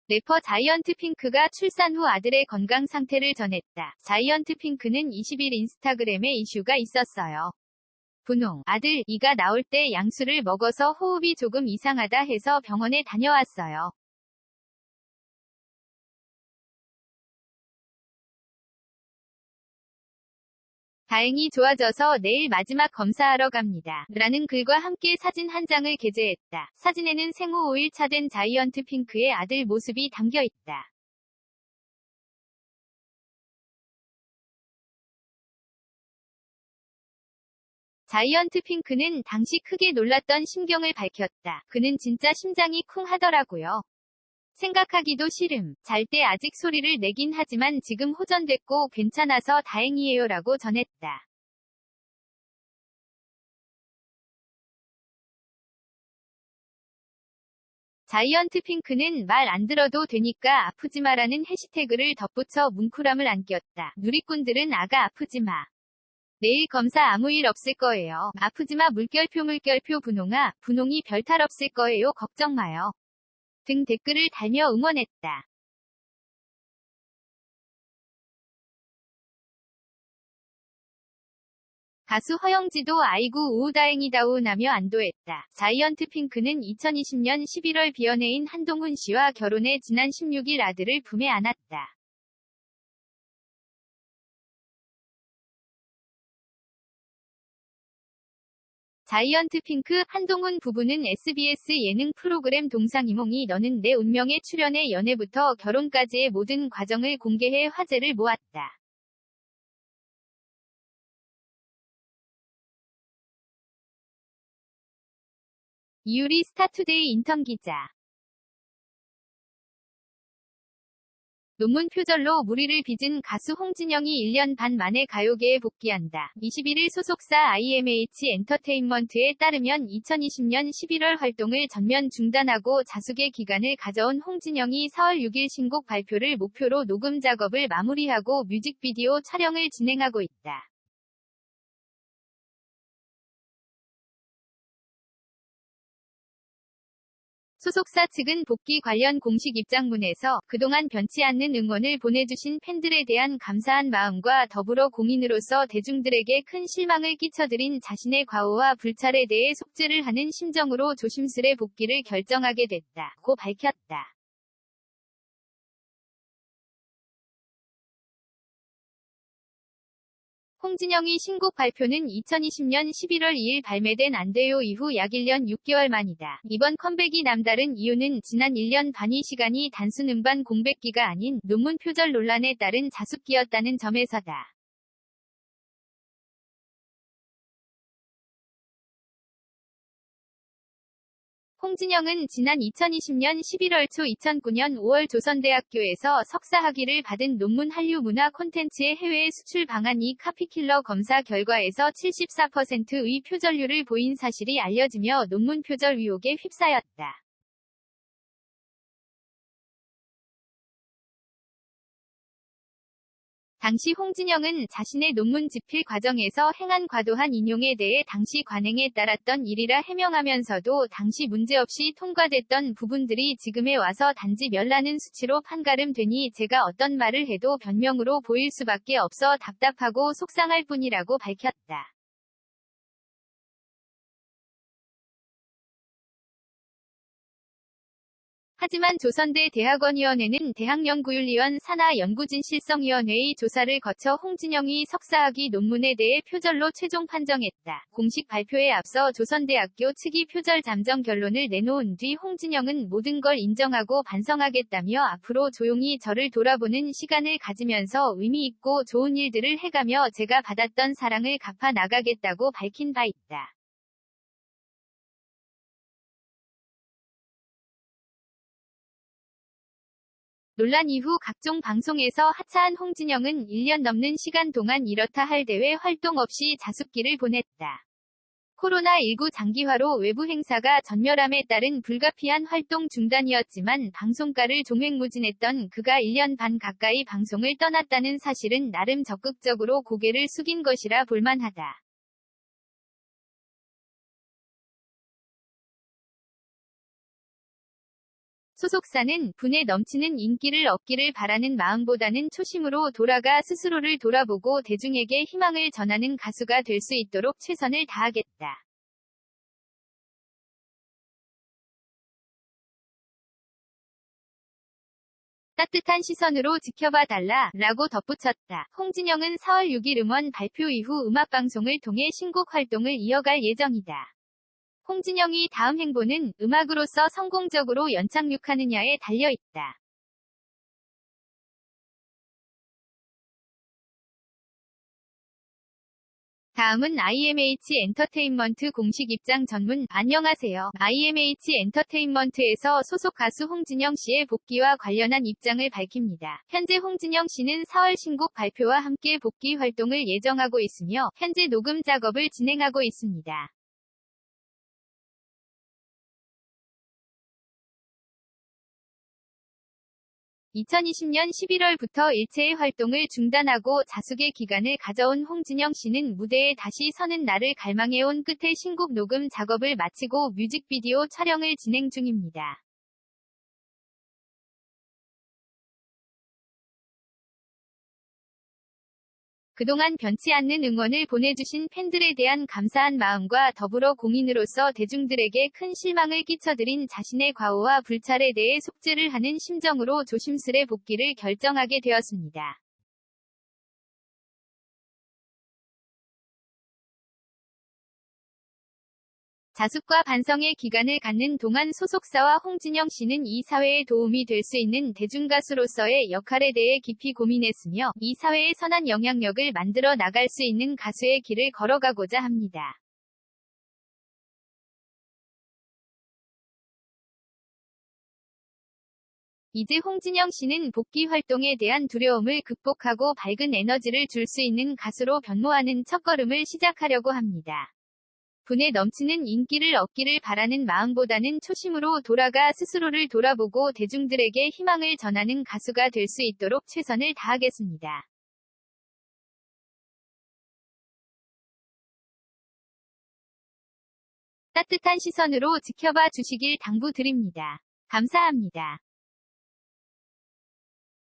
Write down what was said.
래퍼 자이언트 핑크가 출산 후 아들의 건강 상태를 전했다. 자이언트 핑크는 20일 인스타그램에 이슈가 있었어요. 분홍, 아들, 이가 나올 때 양수를 먹어서 호흡이 조금 이상하다 해서 병원에 다녀왔어요. 다행히 좋아져서 내일 마지막 검사하러 갑니다. 라는 글과 함께 사진 한 장을 게재했다. 사진에는 생후 5일차 된 자이언트 핑크의 아들 모습이 담겨 있다. 자이언트 핑크는 당시 크게 놀랐던 심경을 밝혔다. 그는 진짜 심장이 쿵 하더라고요. 생각하기도 싫음. 잘 때 아직 소리를 내긴 하지만 지금 호전됐고 괜찮아서 다행이에요 라고 전했다. 자이언트 핑크는 말 안 들어도 되니까 아프지마라는 해시태그를 덧붙여 뭉클함을 안겼다. 누리꾼들은 아가 아프지마. 내일 검사 아무 일 없을 거예요. 아프지마 물결표 분홍아, 분홍이 별탈 없을 거예요. 걱정 마요. 등 댓글을 달며 응원했다. 가수 허영지도 아이고 우우 다행이다우 나며 안도했다. 자이언트 핑크는 2020년 11월 비연예인 한동훈 씨와 결혼해 지난 16일 아들을 품에 안았다. 자이언트 핑크, 한동훈 부부는 SBS 예능 프로그램 동상이몽이 너는 내 운명에 출연해 연애부터 결혼까지의 모든 과정을 공개해 화제를 모았다. 이유리 스타투데이 인턴 기자. 논문 표절로 물의를 빚은 가수 홍진영이 1년 반 만에 가요계에 복귀한다. 21일 소속사 IMH 엔터테인먼트에 따르면 2020년 11월 활동을 전면 중단하고 자숙의 기간을 가져온 홍진영이 4월 6일 신곡 발표를 목표로 녹음 작업을 마무리하고 뮤직비디오 촬영을 진행하고 있다. 소속사 측은 복귀 관련 공식 입장문에서 그동안 변치 않는 응원을 보내주신 팬들에 대한 감사한 마음과 더불어 공인으로서 대중들에게 큰 실망을 끼쳐드린 자신의 과오와 불찰에 대해 속죄를 하는 심정으로 조심스레 복귀를 결정하게 됐다고 밝혔다. 홍진영이 신곡 발표는 2020년 11월 2일 발매된 안 돼요 이후 약 1년 6개월 만이다. 이번 컴백이 남다른 이유는 지난 1년 반의 시간이 단순 음반 공백기가 아닌 논문 표절 논란에 따른 자숙기였다는 점에서다. 홍진영은 지난 2020년 11월 초 2009년 5월 조선대학교에서 석사 학위를 받은 논문 한류 문화 콘텐츠의 해외 수출 방안이 카피킬러 검사 결과에서 74%의 표절률을 보인 사실이 알려지며 논문 표절 의혹에 휩싸였다. 당시 홍진영은 자신의 논문 집필 과정에서 행한 과도한 인용에 대해 당시 관행에 따랐던 일이라 해명하면서도 당시 문제없이 통과됐던 부분들이 지금에 와서 단지 멸라는 수치로 판가름되니 제가 어떤 말을 해도 변명으로 보일 수밖에 없어 답답하고 속상할 뿐이라고 밝혔다. 하지만 조선대 대학원위원회는 대학연구윤리원 산하연구진실성위원회의 조사를 거쳐 홍진영이 석사학위 논문에 대해 표절로 최종 판정했다. 공식 발표에 앞서 조선대학교 측이 표절 잠정 결론을 내놓은 뒤 홍진영은 모든 걸 인정하고 반성하겠다며 앞으로 조용히 저를 돌아보는 시간을 가지면서 의미 있고 좋은 일들을 해가며 제가 받았던 사랑을 갚아 나가겠다고 밝힌 바 있다. 논란 이후 각종 방송에서 하차한 홍진영은 1년 넘는 시간 동안 이렇다 할 대회 활동 없이 자숙기를 보냈다. 코로나19 장기화로 외부 행사가 전멸함에 따른 불가피한 활동 중단이었지만 방송가를 종횡무진했던 그가 1년 반 가까이 방송을 떠났다는 사실은 나름 적극적으로 고개를 숙인 것이라 볼만하다. 소속사는 분에 넘치는 인기를 얻기를 바라는 마음보다는 초심으로 돌아가 스스로를 돌아보고 대중에게 희망을 전하는 가수가 될 수 있도록 최선을 다하겠다. 따뜻한 시선으로 지켜봐 달라 라고 덧붙였다. 홍진영은 4월 6일 음원 발표 이후 음악방송을 통해 신곡 활동을 이어갈 예정이다. 홍진영이 다음 행보는 음악으로서 성공적으로 연착륙하느냐에 달려있다. 다음은 IMH 엔터테인먼트 공식 입장 전문. 안녕하세요. IMH 엔터테인먼트에서 소속 가수 홍진영 씨의 복귀와 관련한 입장을 밝힙니다. 현재 홍진영 씨는 4월 신곡 발표와 함께 복귀 활동을 예정하고 있으며 현재 녹음 작업을 진행하고 있습니다. 2020년 11월부터 일체의 활동을 중단하고 자숙의 기간을 가져온 홍진영 씨는 무대에 다시 서는 날을 갈망해온 끝에 신곡 녹음 작업을 마치고 뮤직비디오 촬영을 진행 중입니다. 그동안 변치 않는 응원을 보내주신 팬들에 대한 감사한 마음과 더불어 공인으로서 대중들에게 큰 실망을 끼쳐드린 자신의 과오와 불찰에 대해 속죄를 하는 심정으로 조심스레 복귀를 결정하게 되었습니다. 자숙과 반성의 기간을 갖는 동안 소속사와 홍진영 씨는 이 사회에 도움이 될 수 있는 대중가수로서의 역할에 대해 깊이 고민했으며 이 사회에 선한 영향력을 만들어 나갈 수 있는 가수의 길을 걸어가고자 합니다. 이제 홍진영 씨는 복귀 활동에 대한 두려움을 극복하고 밝은 에너지를 줄 수 있는 가수로 변모하는 첫걸음을 시작하려고 합니다. 분에 넘치는 인기를 얻기를 바라는 마음보다는 초심으로 돌아가 스스로를 돌아보고 대중들에게 희망을 전하는 가수가 될 수 있도록 최선을 다하겠습니다. 따뜻한 시선으로 지켜봐 주시길 당부드립니다. 감사합니다.